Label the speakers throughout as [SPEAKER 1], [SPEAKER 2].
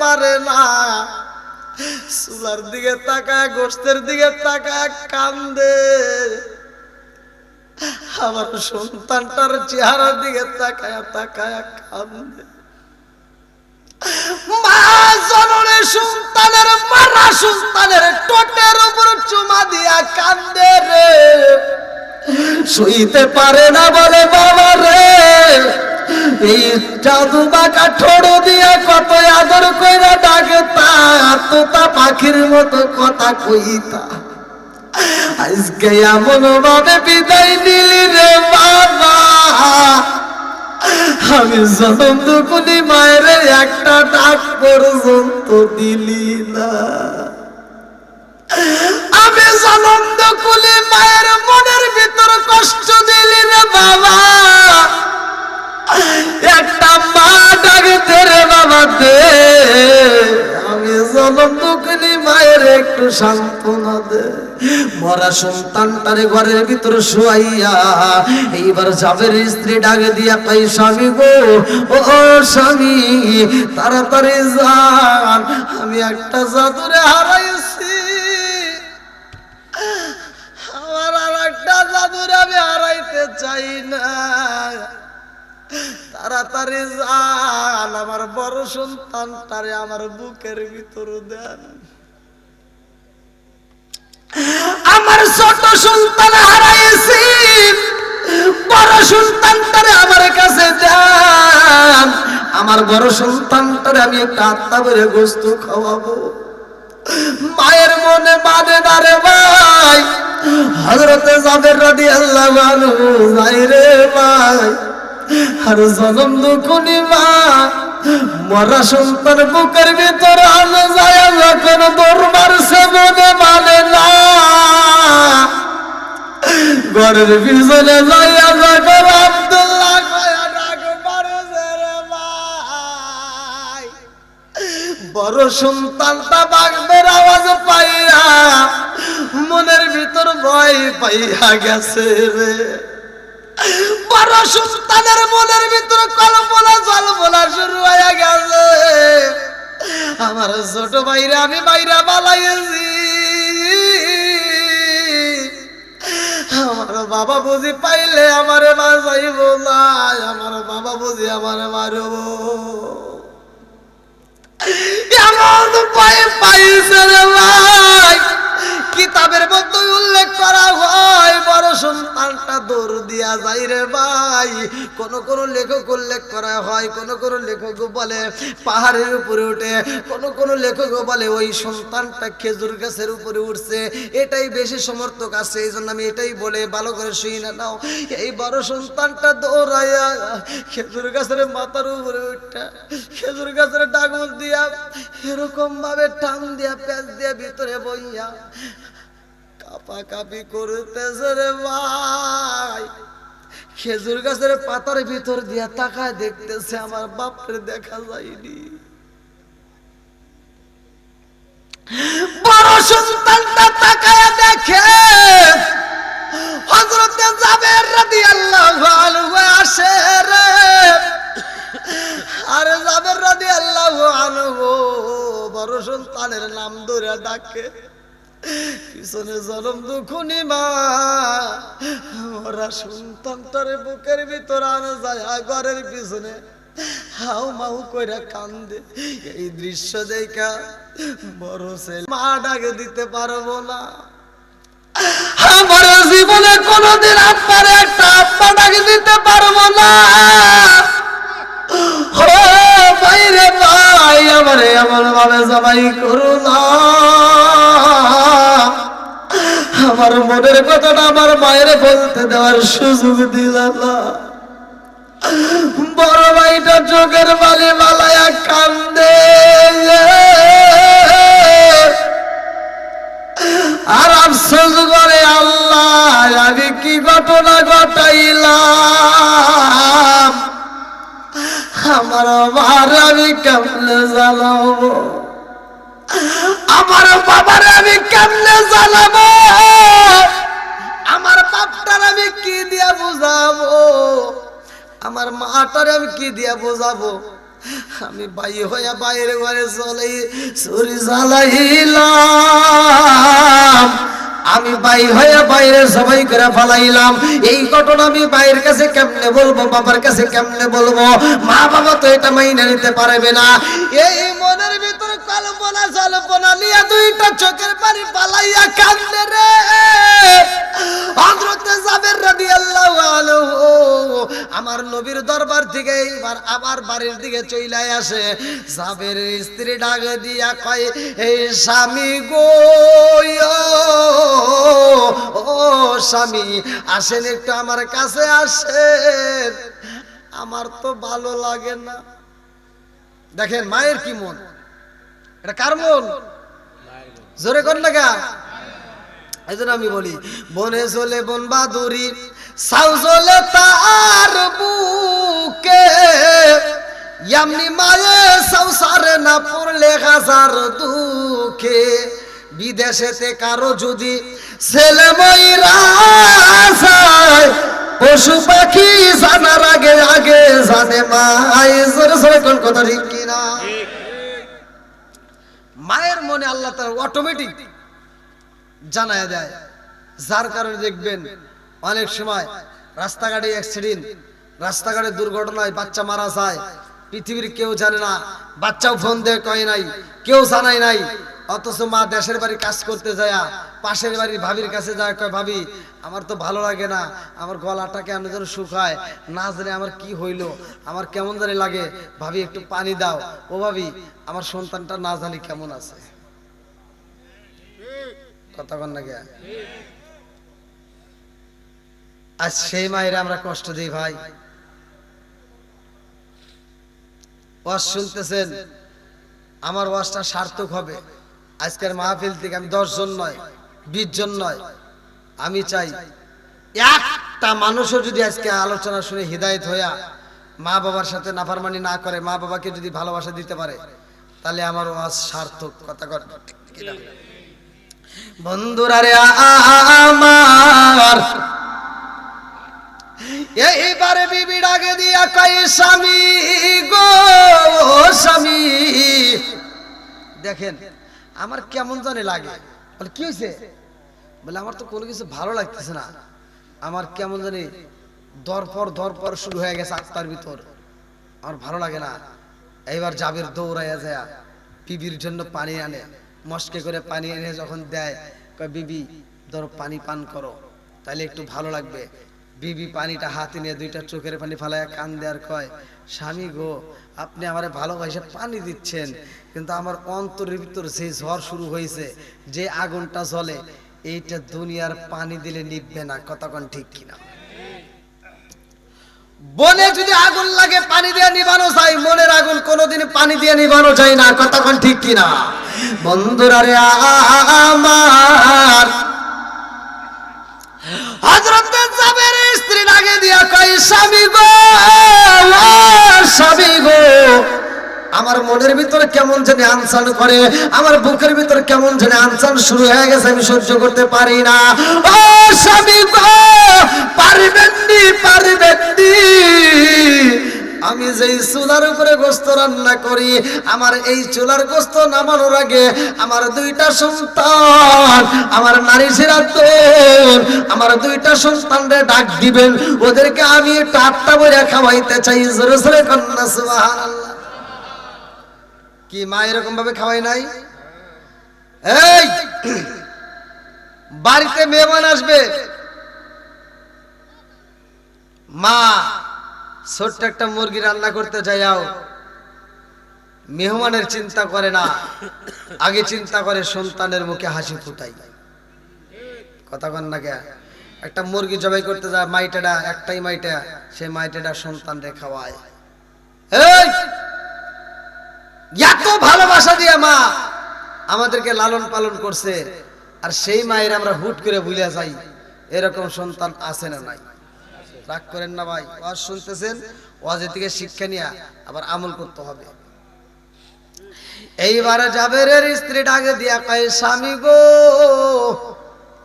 [SPEAKER 1] পারে না, চুলার দিকে তাকায় গোশতের দিকে তাকায় কান্দে, আমার সন্তানটার চেহারার দিকে তাকায় তাকায় কান্দে। মা জননী সন্তানের মারা সন্তানের ঠোঁটের উপর চুমা দিয়া কান্দে রে, শুইতে পারে না বলে বাবা রে, এই জাদু বাঁকা ঠোঁট দিয়া কত আদর কইরা ডাকতা, তোতা পাখির মতো কথা কইতা, আজকে এমন ভাবে বিদায় নিলি রে বাবা, আমি জনম দুকুনি মায়ের একটা ডাক পর্যন্ত দিলি না, আমি জনম দুকুনি মায়ের মনের ভিতর কষ্ট দিলি রে বাবা, একটা মা ডাক দে রে বাবা দে, আমি জনম দুকুনি মায়ের একটু সান্ত্বনা দে। মরা সন্তানটারে ঘরের ভিতর শুয়াইয়া এইবার জাবের স্ত্রী ডাকে দিয়া কই, স্বামী গো, ও স্বামী তাড়াতাড়ি যান, আমি একটা জাদুরে হারাইছি, আমার আর একটা জাদুরে আমি হারাইতে চাই না, তাড়াতাড়ি যান, আমার বড় সন্তানটারে আমার বুকের ভিতর দেন, আমার ছোট সন্তান হারাইছি, বড় সন্তানটারে আমার কাছে দেন, আমার বড় সন্তানটারে আমি একটা আত্মা করে গোশত খাওয়াবো। মায়ের মনে মানে না রে ভাই, হযরতে জাবের রাদিয়াল্লাহু আনহু যাই রে ভাই, আর জনম দুকুনি মা মরা সন্তান বুকের ভিতর আলো যায় যখন দরবার সে মনে মানে না, ঘরের পিছনে যাইয়া যখন আব্দুল্লাহ কয়া ডাক মারে রে ভাই, বড় সন্তানটা বাগবের আওয়াজ পাইয়া মনের ভিতর ভয় পাইয়া গেছে রে, বড় সন্তানের মনের ভিতর কল্পনা জল্পনা শুরু হয়ে গেছে, আমার ছোট ভাইরা আমি বাইরা বালাইছি, আমার বাবা বুঝি পাইলে আমারে বাঁচাইব না, আমার বাবা বুঝি আমারে মারব, এমন ভয় পাইছে রে ভাই। কিতাবের মধ্যে উল্লেখ করা হয় বড় সন্তানটা দৌড় দিয়া যায় রে ভাই, কোন কোন লেখক উল্লেখ করা হয়, কোন কোন লেখক বলে পাহাড়ের উপরে উঠে, কোন কোন লেখক বলে ওই সন্তানটা খেজুর গাছের উপরে উঠছে, এটাই বেশি সমর্থক আছে, এই জন্য আমি এটাই বলে ভালো করে শুই না নাও। এই বড় সন্তানটা দৌড়াইয়া খেজুর গাছের মাথার উপরে উঠা খেজুর গাছের ডাগল দিয়া এরকম ভাবে টান দিয়া প্যাঁচ দিয়া ভিতরে বইয়া কাপাকাপি করতেছে রে ভাই, খেজুর গাছের পাতার ভিতর দিয়া তাকায় দেখতেছে আমার বাপরে দেখা যায়নি। বড় সন্তানটা তাকায় দেখে হযরতে জাবের রাদিয়াল্লাহু আনহু আসে রে, আরে জাবের রাদিয়াল্লাহু আনহু বড় সন্তানের নাম ধরে ডাকে, পিছনে জনম দুখুনি মা ওরা সন্তানটারে বুকের ভিতর আনে যায়, ঘরের পিছনে হাউ মাউ কইরা কান্দে। এই দৃশ্য দেখা বড় ছেলে মা ডাকে দিতে পারবো না, আমার জীবনে কোনদিন আপনার একটা আত্মা ডাকে দিতে পারবো না, ও ভাইরে ভাই আমারে এমন ভাবে জবাই করো না, আমার মনের কথাটা আমার মায়ের বলতে দেওয়ার সুযোগ দিল না। বড় ভাইটা চোখের বালি বালায়া কান্দে, আর আফসোস করে আল্লাহ আমি কি ঘটনা ঘটাইলাম, আমার মার আমি কেমনে জানাবো, আমার বাবার আমি কেমনে জানাবো, আমার বাপটার আমি কি দিয়া বুঝাবো, আমার মাটার আমি কি দিয়া বোঝাবো, আমি বাই হইয়া বাইরে ঘরে চলে ছুরি জ্বালাইলাম, আমি বাই হইয়া বাইরে সবাই করে ফালাইলাম। এই ঘটনা আমি বাইরের কাছে কেমনে বলবো, বাবার কাছে কেমনে বলবো? মা বাবা তো এটা মাইনে নিতে পারবে না। এই মনের ভিতরে কল্পনা জল্পনা নিয়ে দুইটা চোখের পানি পালাইয়া কান্দে রে। হযরত জাবের রাদিয়াল্লাহু আনহু আমার নবীর দরবার থেকে এইবার আবার বাড়ির দিকে চলে আসে। জাবের স্ত্রী ডাক দিয়া কয়, এই স্বামী গো, ও স্বামী আসেন একটু আমার কাছে আসেন, আমার তো ভালো লাগে না। দেখেন মায়ের কি মন, এটা কার মন? জোরে কর লাগা। এই জন্য আমি বলি, বনে চলে বন বাদুরি, সাউ চলে তার বুকে, এমনি মায়ে সংসারে না পড়লে হাজার দুঃখে। বিদেশেতে কারো যদি ছেলে মইরা যায়, পশু পাখি জানার আগে আগে জানে মাই। জোরে জোরে কোন কথা ঠিক কিনা? মায়ের মনে আল্লাহ তাআলা অটোমেটিক জানায় দেয়। যার কারণে দেখবেন অনেক সময় রাস্তাঘাটে অ্যাক্সিডেন্ট, রাস্তাঘাটে দুর্ঘটনায় বাচ্চা মারা যায়, পৃথিবীর কেউ জানে না, বাচ্চাও ফোন দিয়ে কয় নাই, কেউ জানাই নাই। অথচ মা দেশের বাড়ি কাজ করতে যায়, পাশের বাড়ির ভাবির কাছে যায়, কয় ভাবি আমার তো ভালো লাগে না, আমার গলাটা কেমন যেন শুকায়, না জানি আমার কি হইলো, আমার কেমন জানি লাগে, ভাবি একটু পানি দাও। ও ভাবি আমার সন্তানটা না জানি কেমন আছে। কথা কন না কে? আজ সেই মায়েরা আমরা কষ্ট দিই ভাই। ওয়াজ শুনতেছেন, আমার ওয়াজটা সার্থক হবে। আজকের মাহফিল থেকে আমি 10 জন নয়, 20 জন নয়, আমি চাই একটা মানুষও যদি আজকে আলোচনা শুনে হিদায়েত হইয়া মা বাবার সাথে নাফরমানি না করে, মা বাবাকে যদি ভালোবাসা দিতে পারে, তাহলে আমার ওয়াজ সার্থক। কথা কর কিনা? বন্ধুরা রে আমার, এইবারে বিবি ডাকে দিয়া কই, স্বামী গো স্বামী, দেখেন আমার কেমন জানি লাগে। বলে কি হয়েছে? বলে আমার তো কোনো কিছু ভালো লাগতেছে না, আমার কেমন জানি ধরপর শুরু হয়ে গেছে আত্মার ভিতর, আমার ভালো লাগে না। এইবার জাবের দৌড়াইয়া যায় বিবির জন্য পানি আনে, মস্কে করে পানি এনে যখন দেয়, কয় বিবি ধরো পানি পান করো, তাহলে একটু ভালো লাগবে। বিবি পানিটা হাতে নিয়ে দুইটা চোখের পানি ফালাইয়া কান দেয়ার কয়, স্বামী গো আপনি আমারে ভালোবাসে পানি দিচ্ছেন, কিন্তু আমার অন্তরের ভিতর যে ঝড় শুরু হয়েছে, যে আগুনটা জ্বলে, এইটা দুনিয়ার পানি দিলে নিভবে না। কথা কোন ঠিক কিনা? বনে যদি আগুন লাগে পানি দিয়ে নিভানো যায়, মনের আগুন কোনোদিন পানি দিয়ে নিভানো যায় না। কথা কোন ঠিক কিনা? বন্ধুরা রে আমার, হযরত জাবের স্ত্রী ডাকে দিয়া কয়, স্বামী গো স্বামী গো, আমার মনের ভিতরে কেমন জানি আনসান করে, আমার বুকের ভিতরে কেমন জানি আনসান শুরু হয়ে গেছে, আমি সহ্য করতে পারি না। ও স্বামী গো, পারবেন নি, আমি যেই চুলার উপরে গোশত রান্না করি, আমার এই চুলার গোশত নামানোর আগে আমার দুইটা সন্তান, আমার নারী সিরাতুন, আমার দুইটা সন্তানরে ডাক দিবেন, ওদেরকে আমি টাট্টা বইরা খাওয়াইতে চাই। জোরে জোরে কন্যা সুবহানাল্লাহ। কি মা এরকম ভাবে খাওয়াই নাই? এই বাড়িতে মেহমান আসবে, মা ছোট্ট একটা মুরগি রান্না করতে যাও, মেহমানের চিন্তা করে না, আগে চিন্তা করে সন্তানের মুখে হাসি ফুটাই। কথা কন না কে? একটা মুরগি জবাই করতে যায়, মাইটাটা একটাই মাইটা, সেই মাইটাটা সন্তানরে খাওয়ায়। এই এত ভালোবাসা দিয়ে মা আমাদেরকে লালন পালন করছে, আর সেই মায়ের আমরা হুট করে ভুলে যাই। এরকম সন্তান আছে না নাই? রাগ করেন না ভাই, ওয়াজ শুনতেছেন, ওয়াজের থেকে শিক্ষা নিয়ে আবার আমল করতে হবে। এইবারে জাবেরের স্ত্রী ডাকে দিয়া কয়, স্বামী গো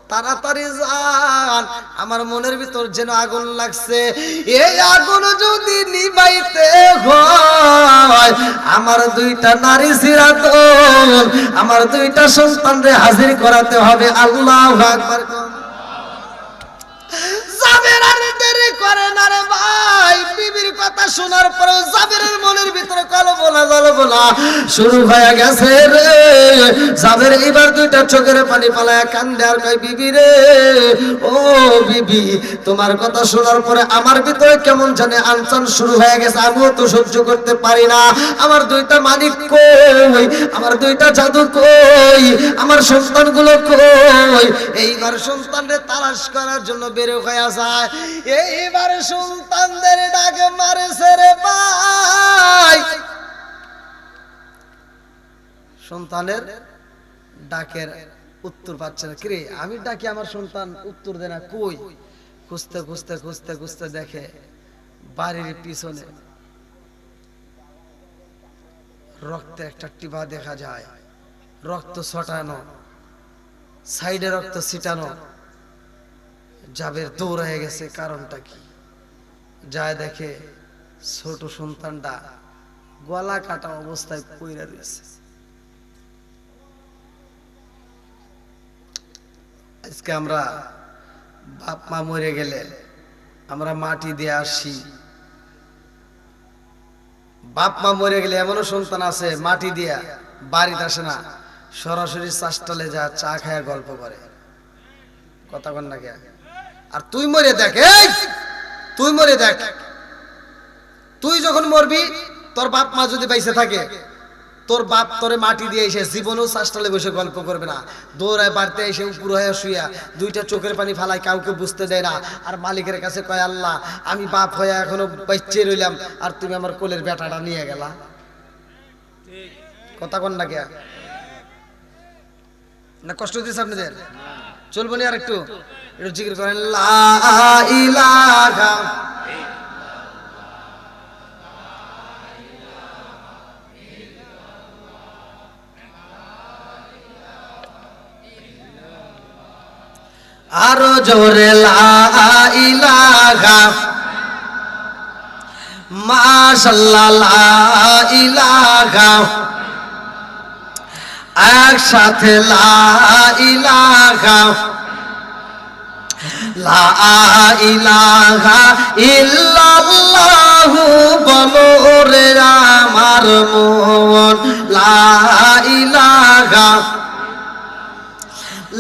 [SPEAKER 1] তাড়াতাড়ি যান, আমার মনের ভিতর যেন আগুন লাগছে, এই আগুন যদি নিভাইতে হয় আমার দুইটা নারী সিরাতুল, আমার দুইটা সন্তানরে হাজির করাতে হবে। আল্লাহু আকবার। জাবের আর দেরি করে না রে ভাই, বিবির কথা শোনার পরে জাবেরের মনের ভিতরে কলবলা জলবলা শুরু হয়ে গেছে রে। জাবের এবার দুইটা চোখের পানি পালায়া কান্দে আর কয়, বিবি রে, ও বিবি, তোমার কথা শোনার পরে আমার ভিতরে কেমন জানে আনচান শুরু হয়ে গেছে, আমিও তো সহ্য করতে পারি না। আমার দুইটা মালিক কই, আমার দুইটা জাদু কই, আমার সন্তানগুলো কই? এইবার সন্তানরে তালাশ করার জন্য বের হয়ে যায়। এইবার সন্তানদের ডাকে মারেছে রে ভাই, সন্তানের ডাকের উত্তর পাচ্ছে না। কিরে, আমি ডাকি আমার সন্তান উত্তর দেয় না, কই? খুঁজতে খুঁজতে খুঁজতে খুঁজতে দেখে বাড়ির পিছনে রক্তে একটা টিপা দেখা যায়, রক্ত ছটানো, সাইডে রক্ত ছিটানো। জাবের দৌড়ে গেছে, কারণটা কি? যায় দেখে ছোট সন্তানটা গলা কাটা অবস্থায় পইরা রয়েছে। আজকে আমরা বাপ মা মরে গেলে আমরা মাটি দিয়ে আসি, বাপ মা মরে গেলে এমনও সন্তান আছে মাটি দিয়া বাড়িতে আসে না, সরাসরি চাষটালে যা চা খায়া গল্প করে। কথা কন না কে? আর তুই মরে দেখ, তুই মরে দেখ, তুই যখন মরবি তোর বাপ মা যদি বাইসে থাকে, তোর বাপ তোরে মাটি দিয়ে এসে জীবনেও চাষটালে বসে গল্প করবে না, দৌড়ায় বাড়তে এসে উপর হয়ে শুয়া দুইটা চোখের পানি ফালায়, কাউকে বুঝতে দেয় না। আর মালিকের কাছে কয়, আল্লাহ, আমি বাপ হয়ে এখনো বাচ্চে রইলাম আর তুমি আমার কোলের বেটাটা নিয়ে গেলা। কথা কন না কে? না কষ্ট দিচ্ছে আপনাদের? চলবো নি আর একটু জিকির করেন, লা ইলাহা আরো জোরে, লা ইলাহা মাশাআল্লাহ, লা ইলাহা, একসাথে লা ইলাহা, লা ইলাহা ইল্লাল্লাহু বলো রে আমার মন, লা ইলাহা,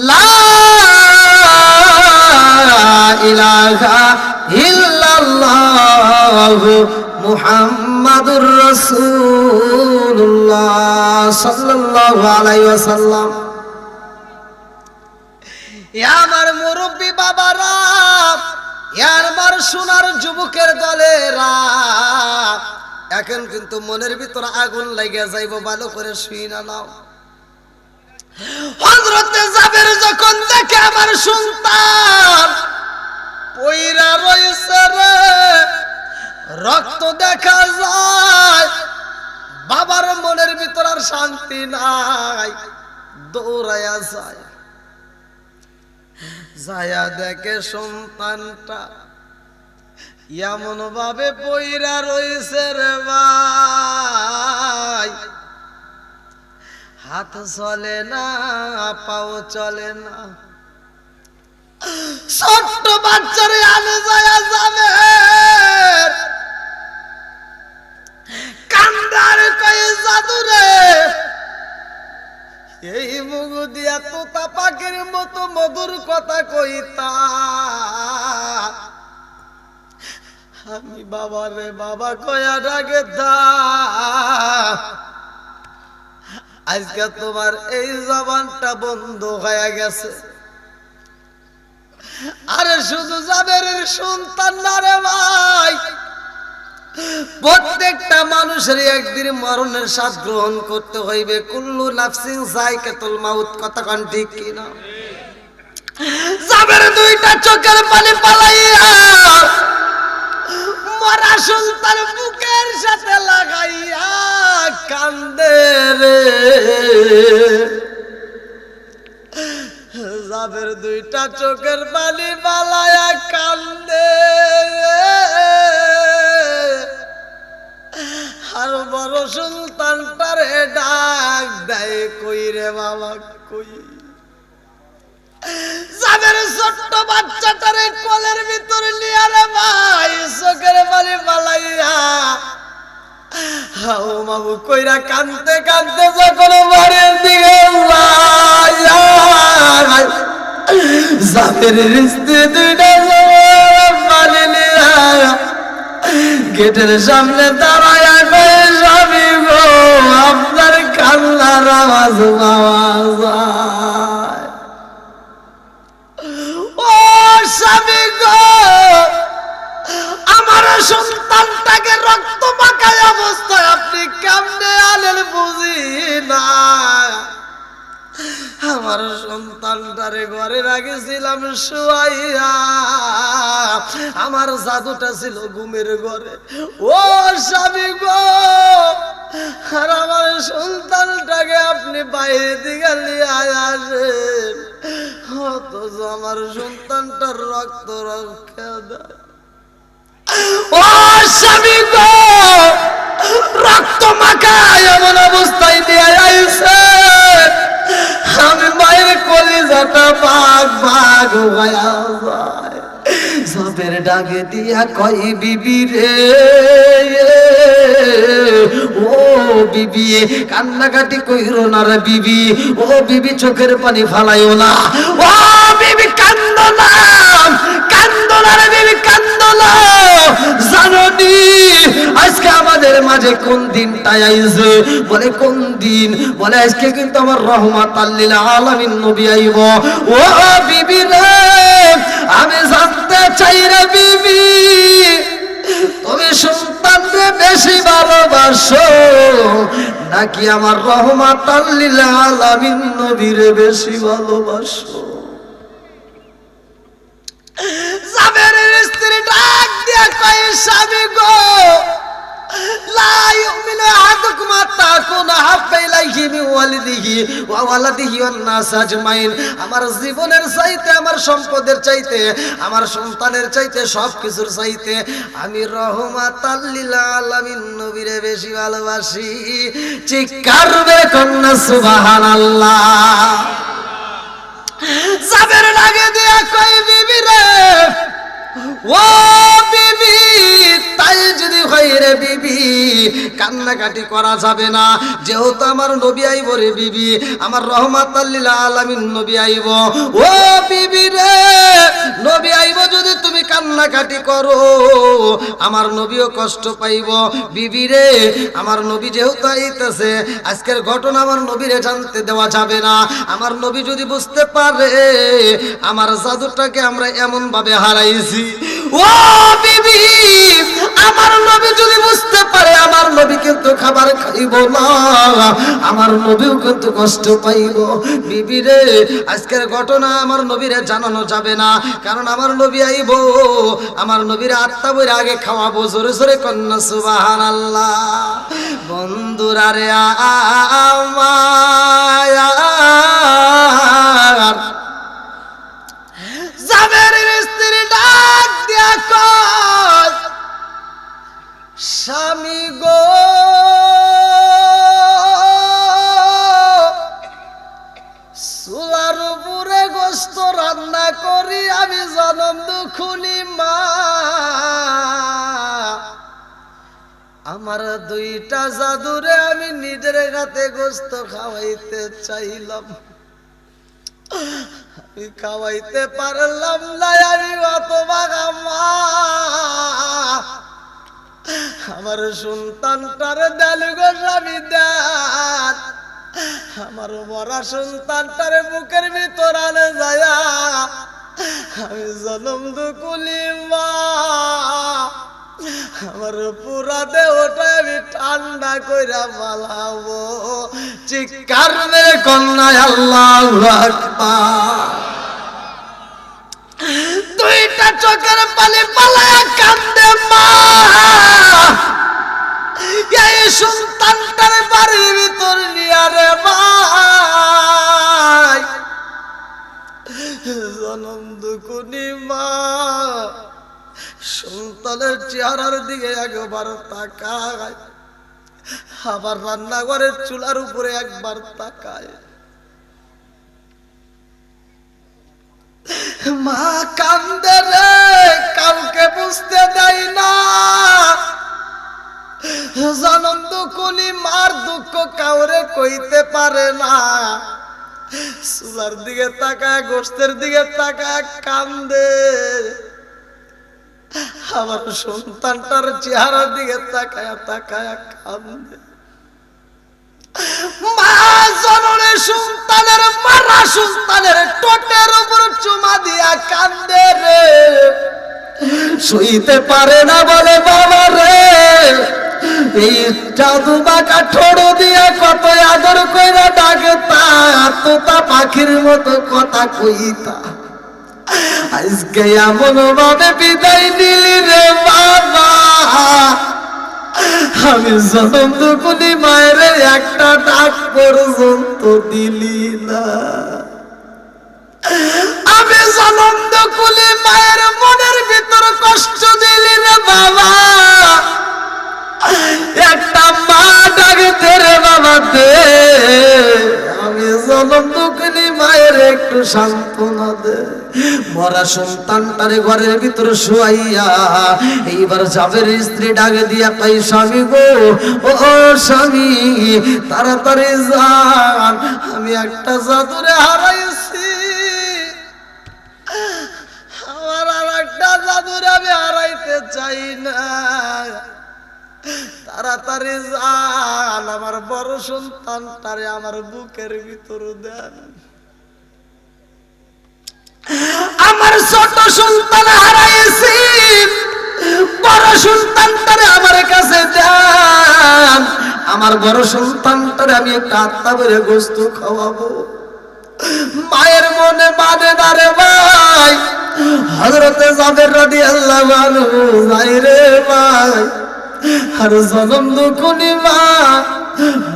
[SPEAKER 1] লা ইলাহা ইল্লাল্লাহু মুহাম্মাদুর রাসূলুল্লাহ সাল্লাল্লাহু আলাইহি ওয়াসাল্লাম। আমার মুরব্বী বাবারা, আমার সোনার যুবকের দলেরা, এখন কিন্তু মনের ভিতর আগুন লেগে যাইব, ভালো করে শুই না নাও। হযরতে জাবের যখন দেখে আমার সন্তান পইরা রইছে রে, রক্ত দেখা যায়, বাবার মনের ভিতর আর শান্তি নাই, দৌড়ায়া যায়, যায়া দেখে সন্তানটা এমন ভাবে পইরা রইছে রে ভাই, হাত চলে না, পাও চলে না, ছোট্ট বাচ্চারে আনে যায় যাবে কান্দার কয়ে, জাদুরে এই মুখ দিয়া তোতা পাখির মতো মধুর কথা কইতা, আমি বাবারে বাবা কয়া ডাকে দা, আজকে তোমার এই জবানটা বন্ধ হয়ে গেছে। আরে শুধু জাবেরের সন্তান না রে ভাই, প্রত্যেকটা মানুষের একদিন মরণের স্বাদ গ্রহণ করতে হইবে। কুল্লু নাফসিন যায়কাতুল মাউত, কথা কোন ঠিক কিনা? জাবের দুইটা চোখের পানি পালাইয়া মরা সন্তান বুকের সাথে লাগাইয়া কান্দে রে। জাবের দুইটা চোখের পানি বালায়া কান্দে আর বড় সুলতানটারে ডাক দেয় কই রে বাবা কই জাবের ছোট্ট বাচ্চাটারে কোলের ভিতর নিয়ে রে ভাই চোখের পানি বালাইয়া হাও মাবু কইরা কান্দতে কান্দতে যখন বাড়ির দিকে জাবের স্ত্রী দুইটা পানি নিয়া গেটের সামনে দাঁড়ায় স্বামী গো আপনার কান্নার আওয়াজ পাওয়া যায় ও স্বামী গো আমার সন্তানটাকে রক্ত মাখায় অবস্থায় আপনি কেমনে আনেন বুঝি না আমার সন্তানটারে ঘরে রাখেছিলাম শুয়াইয়া আমার জাদুটা ছিল ঘুমের ঘরে ও স্বামী গো আর আমার সন্তানটাকে আপনি বাইরে দিকে নিয়ে আসেন অথচ আমার সন্তানটার রক্ত রক্ষা দেয় ও স্বামী গো রক্ত মাখায় এমন অবস্থায় নিয়ে আইছে আমি মায়ের কলিজাটা ভাগ ভাগ হয়ে যায় জাবের ডাকে দিয়া কই বিবি রে ও বিবি কান্নাকাটি কইরো না রে বিবি ও বিবি চোখের পানি ফালাইও না ও বিবি কান্দো না রে বিবি কান্দো না জানো নি আজকে আমাদের মাঝে কোন দিনটা আইছে বলে কোন দিন বলে আজকে কিন্তু আমার রহমাতাল লিল আলামিন নবী আইব ও বিবি রে আমি জানতে চাই রে বিবি তুমি সন্তানকে বেশি ভালোবাসো নাকি আমার রহমাতাল লিল আলামিন নবীরে বেশি ভালোবাসো জাবের স্ত্রী ডাক দিয়া কয় স্বামী গো লা ইউমিনু আহাদুকুম হাত্তা কুনা হাব্বা ইলাইহি মিন ওয়ালিদিহি ওয়া ওয়ালাদিহি ওয়ান নাস আজমাইন আমার জীবনের চাইতে আমার সম্পদের চাইতে আমার সন্তানের চাইতে সবকিছুর চাইতে আমি রহমাতাল লিল আলামিন নবীরে বেশি ভালোবাসি চিৎকার করে কন্যা সুবহানাল্লাহ জাবের লাগে দিয়া কই বিবি রে ও বিবি তাই যদি হয় রে বিবি কান্নাকাটি করা যাবে না যেহেতু আমার নবী আইব রে বিবি আমার রহমাতাল লিল আলামিন নবী আইব ও বিবি রে নবী আইব যদি তুমি কান্নাকাটি করো আমার নবীও কষ্ট পাইব বিবি রে আমার নবী যেহেতু আইতেছে আজকের ঘটনা আমার নবীরে জানতে দেওয়া যাবে না আমার নবী যদি বুঝতে পারে আমার জাদুটাকে আমরা এমন ভাবে হারাইছি ও বিবি আমার নবী যদি বুঝতে পারে আমার নবী কিন্তু খাবার খাইব না আমার নবীও কিন্তু কষ্ট পাইব বিবি রে আজকের ঘটনা আমার নবীরে জানানো যাবে না কারণ আমার নবী আইব আমার নবীর আত্মা বইরে আগে খাওয়াবো জোরে জোরে কন্যা সুবহানাল্লাহ বন্ধুরা রে আমার জাবের স্ত্রী ডাক দিয়া কয় স্বামী গো চুলার উপরে গোস্ত রান্না করি আমি জনম দুখুনি মা আমার দুইটা জাদুরে আমি নিজের হাতে গোস্ত খাওয়াইতে চাইলাম আমি খাওয়াইতে পারলাম না আমি অত বাঘা মা আমার সন্তানটারে দেন গো স্বামী দেন আমার মরা সন্তানটারে বুকের ভিতর আনে যায় আমি জনম দুকুলি মা আমার পুরা দেহটা আমি ঠান্ডা কইরা পালাবো চিৎকার মেরে কন্যায় আল্লাহু আকবার দুইটা চোখের পানি পালায়া কান্দে মা এই সন্তানটার বাড়ির ভিতর নিয়ে রে ভাই মা সন্তানের চেহারার দিকে একবার তাকায়, আবার রান্নাঘরের চুলার উপরে একবার তাকায়। মা কান্দে রে, কাউকে বুঝতে দেয় না। জনম দুঃখনি মার দুঃখ কাউরে কইতে পারে না। চুলার দিকে তাকায়, গোশতের দিকে তাকায় কান্দে। আমার সন্তানটার চেহারার দিকে তাকায় তাকায় কান্দে। মা জননের সন্তানের মারা সন্তানের টোটের উপর চুমা দিয়া কান্দে রে, শুইতে পারে না বলে বাবা রে। এই জাদু বাঁকা ঠোঁট দিয়া কত আদর কইরা ডাকতা, তোতা পাখির মতো কথা কইতা। আজকে এমন ভাবে বিদায় নিলি রে বাবা, আমি জনম দুকুনি মায়ের একটা ডাক পর্যন্ত দিলি না। আমি জনম দুকুনি মায়ের মনের ভিতর কষ্ট দিলি রে বাবা। একটা মা ডাকতে রে বাবা দে, আমি জনম দুঃখিনী মায়ের একটু সান্ত্বনা দে। মরা সন্তানটারে ঘরের ভিতরে শুয়াইয়া এইবার জাবের স্ত্রী ডাকে দিয়া কই, স্বামী গো, ও স্বামী তাড়াতাড়ি যান, আমি একটা জাদুরে হারাইছি। আমার আর একটা জাদুরে আমি হারাইতে চাই না, তাড়াতাড়ি যান, আমার বড় সন্তানটারে আমার বুকের ভিতর দেন। আমার ছোট সন্তান হারাইছি, বড় সন্তানটারে আমার কাছে দেন। আমার বড় সন্তানটারে আমি একটা আত্মা করে গোশত খাওয়াবো। মায়ের মনে মানে না রে ভাই। হযরতে জাবের রাদিয়াল্লাহু আনহু যাই রে ভাই, আর জনম দুঃখনি মা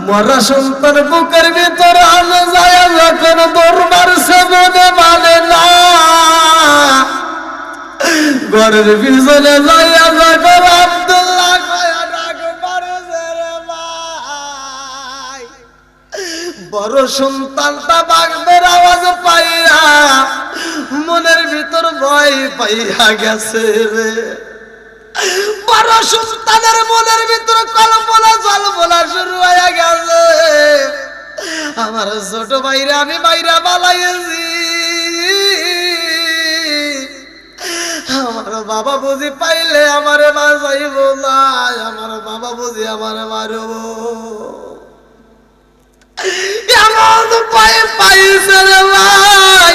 [SPEAKER 1] মরা সন্তান বুকের ভিতর আলো যায় যখন দরবার সে মনে মানে না। ঘরের পিছনে যাইয়া যখন আব্দুল্লাহ কয়া ডাক মারছে রে ভাই, বড় সন্তানটা বাগবের আওয়াজ পাইয়া মনের ভিতর ভয় পাইয়া গেছে রে। বড় সন্তানের মনের ভিতরে কল্পনা জল্পনা শুরু হয়ে গেছে। আমার ছোট ভাইরা আমি বাইরা বালাইছি, আমার বাবা বুঝি পাইলে আমারে বাঁচাইব না, আমার বাবা বুঝি আমারে মারব। এমন ভয় পাইছে রে ভাই,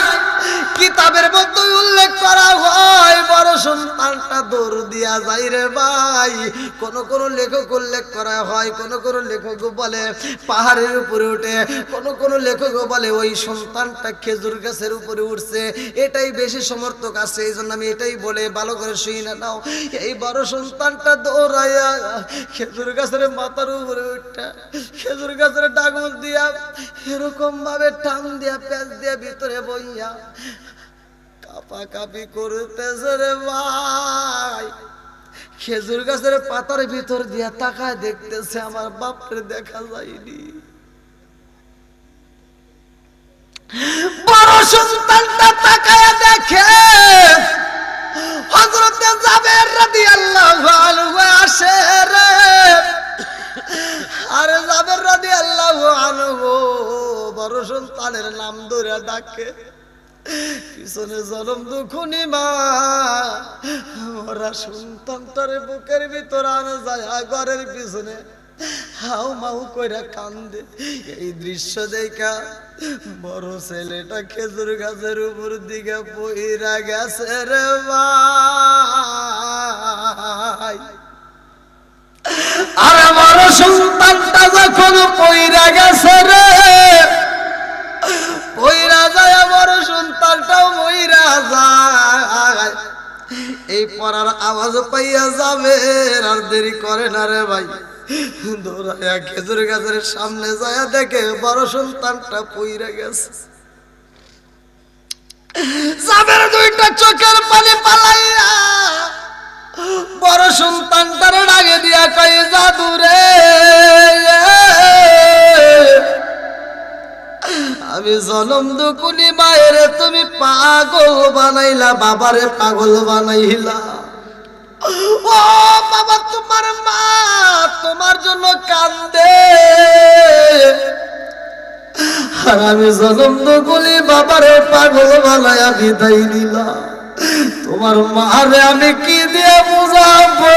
[SPEAKER 1] কিতাবের মধ্যে উল্লেখ করা হয় বড় সন্তানটা দৌড় দিয়া যায় রে ভাই। কোন কোন লেখক উল্লেখ করা হয়, কোন কোন লেখক বলে পাহাড়ের উপরে উঠে, কোন কোন লেখক বলে ওই সন্তানটা খেজুর গাছের উপরে উঠছে। এটাই বেশি সমর্থক আছে, এই জন্য আমি এটাই বলে ভালো করে শুই না নাও। এই বড় সন্তানটা দৌড়াইয়া খেজুর গাছের মাথার উপরে উঠা খেজুর গাছের ডাগর দিয়া এরকম ভাবে টান দিয়া প্যাঁচ দিয়া ভিতরে বইয়া কাপাকাপি করতেছে রে ভাই। খেজুর গাছের পাতার ভিতর দিয়া তাকায় দেখতেছে আমার বাপরে দেখা যায়নি। বড় সন্তানটা তাকায় দেখে হযরতে জাবের রাদিয়াল্লাহু আনহু আসে রে। আরে জাবের রাদিয়াল্লাহু আনহু বড় সন্তানের নাম ধরে ডাকে। পিছনে জনম দুঃখনি মা ওরা সন্তানটারে বুকের ভিতর আনে যায়, ঘরের পিছনে হাউ মাউ কইরা কান্দে। এই দৃশ্য দেখা বড় ছেলেটা খেজুর গাছের উপর দিকে পইরা গেছে রে ভাই। আরে বড় সন্তানটা যখন পইরা গেছে রে, পইরা যায় বড় সন্তানটাও মইরা যায়। এই পড়ার আওয়াজ পাইয়া যাবে আর দেরি করে না রে ভাই, দৌড়াইয়া খেজুর গাছের সামনে যায় দেখে বড় সন্তানটা পইরা গেছে। জাবের দুইটা চোখের পানি পালাইয়া বড় সন্তানটার ডাকে দিয়া কই জাদু রে, আমি জনম দুকুনি মায়ের তুমি পাগল বানাইলা, বাবারে পাগল বানাইলা। ও বাবা, তোমার মা তোমার জন্য কান্দে, আর আমি জনম দুকুনি বাবারে পাগল বানাইয়া বিদায় দিলাম। তোমার মারে আমি কি দিয়ে বুঝাবো?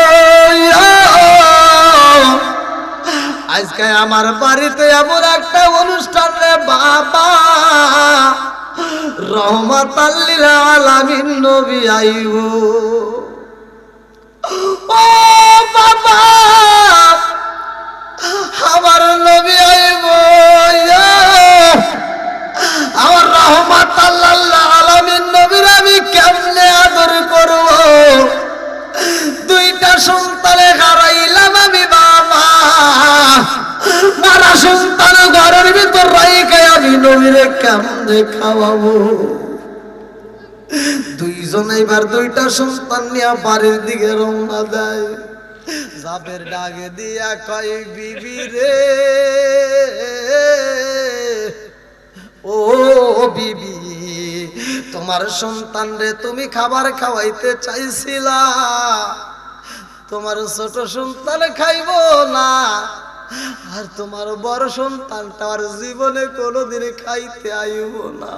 [SPEAKER 1] আজকে আমার বাড়িতে এমন একটা অনুষ্ঠান রে বাবা, রহমাতাল লিল আলামিন নবী আইব। ও বাবা, আমার নবী আইব, আমার রহমাতাল লিল আলামিন নবীর আমি কেমনে আদর করব? দুইটা সন্তানে হারাইলাম আমি বাবা, মারা সন্তান ঘরের ভিতর রাইখে আমি নবীরে কেমনে খাওয়াবো? দুইজন এবার দুইটা সন্তান নিয়ে বাড়ির দিকে রওনা দেয়। জাবের ডাকে দিয়া কয় বিবি রে, ও বিবি, তোমার সন্তান রে তুমি খাবার খাওয়াইতে চাইছিলা, তোমার ছোট সন্তান খাইব না, আর তোমার বড় সন্তানটা আর জীবনে কোনোদিন খাইতে আইব না।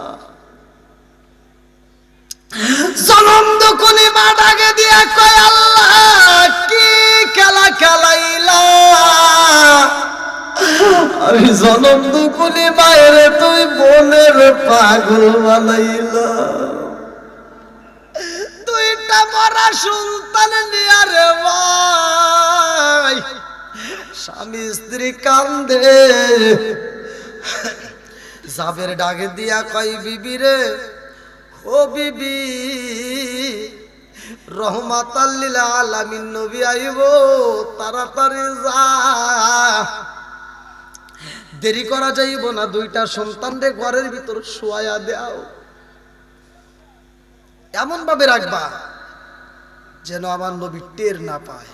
[SPEAKER 1] জনম দুকুনি মা ডাকে দিয়া কয় আল্লাহ কি খেলা খেলাইলা, আমি জনম দুকুনি মায়ের তুই বোনের পাগল বানাইলা। দুইটা মরা সন্তান নিয়া রে ভাই, স্বামী স্ত্রী কান্দে। জাবের ডাকে দিয়া কই বিবি রে, ও বিবি, রহমাতাল লিল আলামিন নবী আইব, তাড়াতাড়ি যা, দেরি করা যাইব না, দুইটা সন্তানরে ঘরের ভিতর শুয়ায়া দাও, এমন ভাবে রাখবা যেন আমার নবী টের না পায়।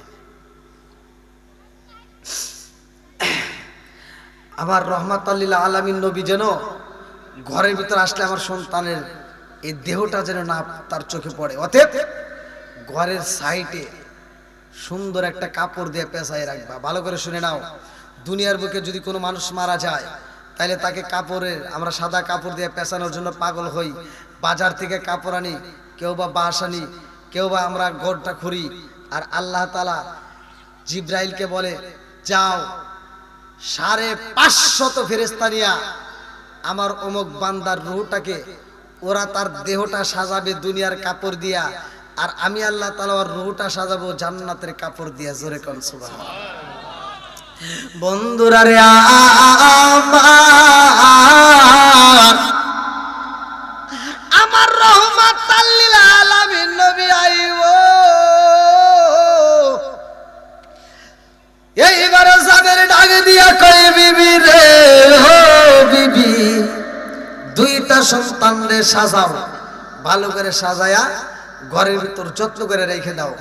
[SPEAKER 1] আমার রহমাতাল লিল আলামিন নবী যেন ঘরের ভিতর আসলে আমার সন্তানের এই দেহটা যেন না তার চোখে পড়ে। অতএব ঘরের সাইডে সুন্দর একটা কাপড় দিয়ে পেঁচাই রাখবা। ভালো করে শুনে নাও, দুনিয়ার বুকে যদি কোনো মানুষ মারা যায় তাহলে তাকে কাপড়ের, আমরা সাদা কাপড় দিয়ে পেঁচানোর জন্য পাগল হই, বাজার থেকে কাপড় আনি, কেউ বা বাঁশ আনি, কেউ বা আমরা ঘরটা খুঁড়ি। আর আল্লাহ তাআলা জিব্রাইলকে বলে, যাও 550 ফেরেশতা নিয়া আমার অমুক বান্দার রূহটাকে, ওরা তার দেহটা সাজাবে দুনিয়ার কাপড় দিয়া, আর আমি আল্লাহ তাআলা ওর রূহটা সাজাবো জান্নাতের কাপড় দিয়া। জোরে কোন সুবহানাল্লাহ। বন্ধুরা রে আমার রহমাতাল লিল আলামিন নবী আইব। এইবারে জাবের ডাকে দিয়া কই বিবি রে, ও বিবি, দুইটা সন্তান রে সাজাও, ভালো করে সাজায়া ঘরের ভিতর যত্ন করে রেখে দাও।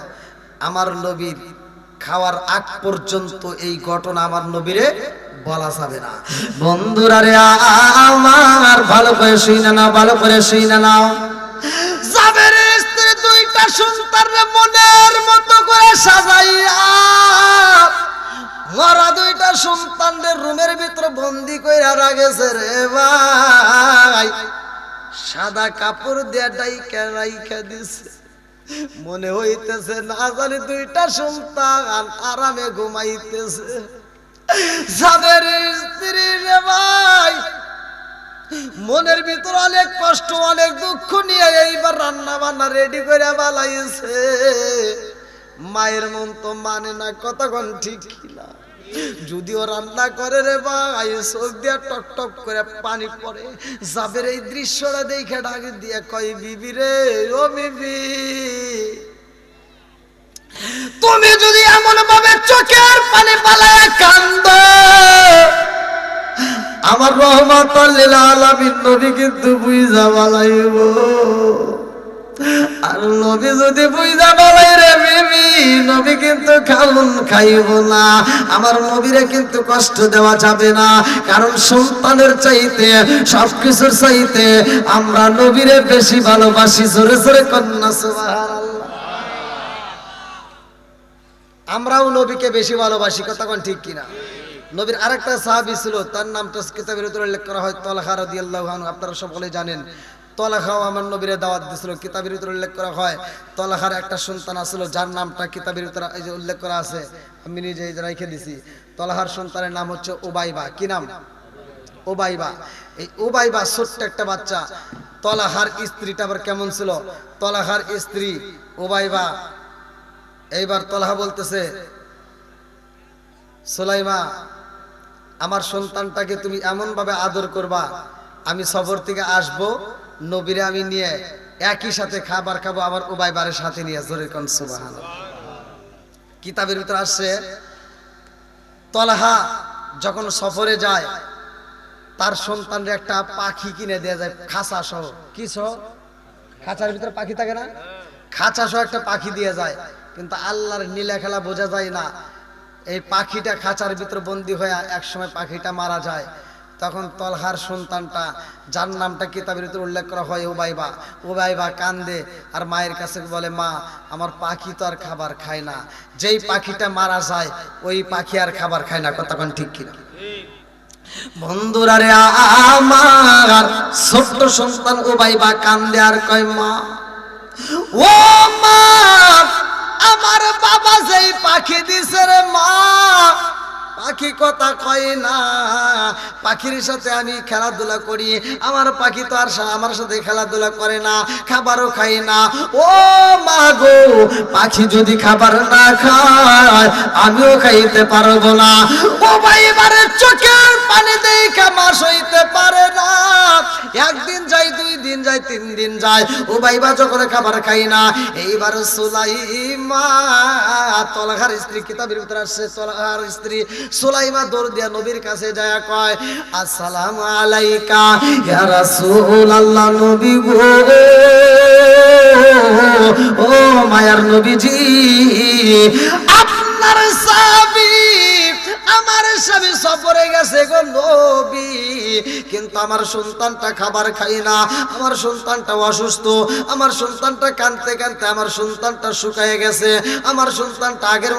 [SPEAKER 1] আমার নবীর খাওয়ার আগ পর্যন্ত এই ঘটনা আমার নবীরে বলা যাবে না। বন্ধুরা রে আমার, ভালো করে শুইনা নাও, ভালো করে শুইনা নাও। জাবের স্ত্রী দুইটা সন্তানরে মনের মতো করে সাজাইয়া মরা দুইটা সন্তানদের রুমের ভিতরে বন্দি কইরা রাখেছে রে ভাই। সাদা কাপড় দিয়া ডাইকা রাইখা দিছে, মনে হইতেছে না জানি দুইটা সন্তান আরামে ঘুমাইতেছে। যাদের স্ত্রী রে ভাই মনের ভিতর অনেক কষ্ট, অনেক দুঃখ নিয়ে এইবার রান্না বান্না রেডি করে বালাইছে। মায়ের মন তো মানে না, কতক্ষণ ঠিক কিনা, যদিও রান্না করে রে ভাই চোখ দিয়া টক টক করে পানি পড়ে। জাবের এই দৃশ্যটা দেখে ডাকে দিয়ে কই বিবি রে, ও বিবি, তুমি যদি এমন ভাবে চোখের পানি পালায় কান্দো, আমার আমার রহমাতুল লিল আলামিন নবী কিন্তু বুইজা বালাইব। আর নবী যদি বুইজা বালাই রে বিবি, নবী কিন্তু খাউন খাইব না। আমার নবীরে কিন্তু কষ্ট দেওয়া যাবে না, কারণ সন্তানের চাইতে সবকিছুর চাইতে আমরা নবীরে বেশি ভালোবাসি। জোরে জোরে কন্যা সুবহানাল্লাহ। আমরাও নবীকে বেশি ভালোবাসি, কথা কোন ঠিক কিনা? নবীর আরেকটা সাহাবী ছিল, তার নামটা কিতাবের ভিতরে উল্লেখ করা হয় তালহা রাদিয়াল্লাহু আনহু। আপনারা সকলে জানেন তালহাও আমার নবীরে দাওয়াত দিয়েছিল। কিতাবের ভিতরে উল্লেখ করা হয় তালহার একটা সন্তান আছিল, যার নামটা কিতাবের ভিতরে এই যে উল্লেখ করা আছে, আমি নিজে রেখে দিছি। তালহার সন্তানের নাম হচ্ছে উবাইবা। কি নাম? উবাইবা। এই উবাইবা ছোট্ট একটা বাচ্চা। তালহার স্ত্রীটা আবার কেমন ছিল? তালহার স্ত্রী উবাইবা। এইবার তালহা বলতেছে, সুলাইমা, আমার সন্তানটাকে তুমি এমন ভাবে আদর করবা, আমি সফর থেকে আসবো, নবীরে আমি নিয়ে একই সাথে খাবার খাবো, আবার উবাইবার সাথে নিয়ে। জোরে কোন সুবহানাল্লাহ। কিতাবের ভিতরে আসছে তালহা যখন সফরে যায়, তার সন্তানের একটা পাখি কিনে দেয়া যায়, খাঁচা সহ। কি সহ? খাঁচার ভিতরে পাখি থাকে না, খাঁচা সহ একটা পাখি দিয়ে যায়। কিন্তু আল্লাহর নীলা খেলা বোঝা যায় না, এই পাখিটা খাঁচার ভিতরে বন্দী হয়ে একসময় পাখিটা মারা যায়। তখন তালহার সন্তানটা, যার নামটা কিতাবের ভিতরে উল্লেখ করা হয় উবাইবা, উবাইবা কান্দে আর মায়ের কাছে বলে, মা, আমার পাখি তো আর খাবার খায় না। যেই পাখিটা মারা যায় ওই পাখি আর খাবার খায় না। কথা কোন ঠিক কিনা? বন্ধুরা রে, আমার ছোট্ট সন্তান উবাইবা কান্দে আর কয়, মা, ও মা, আমার বাবা যেই পাখি দিছে রে মা, পাখি কথা কয় না, পাখির সাথে আমি খেলাধুলা করি, আমার পাখি তো আর আমার সাথে খেলাধুলা করে না, খাবারও খাই না। ও মা গো, পাখি যদি খাবার না খায় আমিও খাইতে পারবো না। ও ভাই, এবারে চোখের পানি দেখা মা সইতে পারে না। একদিন যায়, 2 দিন যায়, 3 দিন যায়, ও ভাইবা যখন খাবার খাই না। এইবার সুলাইমা, তালহার স্ত্রী, কিতাবের ভিতরে আসছে তালহার স্ত্রী সুলাইমা দৌড় দিয়া নবীর কাছে যায়, কয়, আসসালামু আলাইকা ইয়া রাসূলুল্লাহ। নবী গো, ও মায়ার নবীজি, আপনার সাহাবী, আমার স্বামী সফরে গেছে গো নবী, কিন্তু আমার সন্তানটা খাবার খাই না, আমার সন্তানটা অসুস্থ, আমার সন্তানটা কাঁদতে কাঁদতে আমার সন্তানটা শুকায় গেছে, আমার সন্তানটা আগের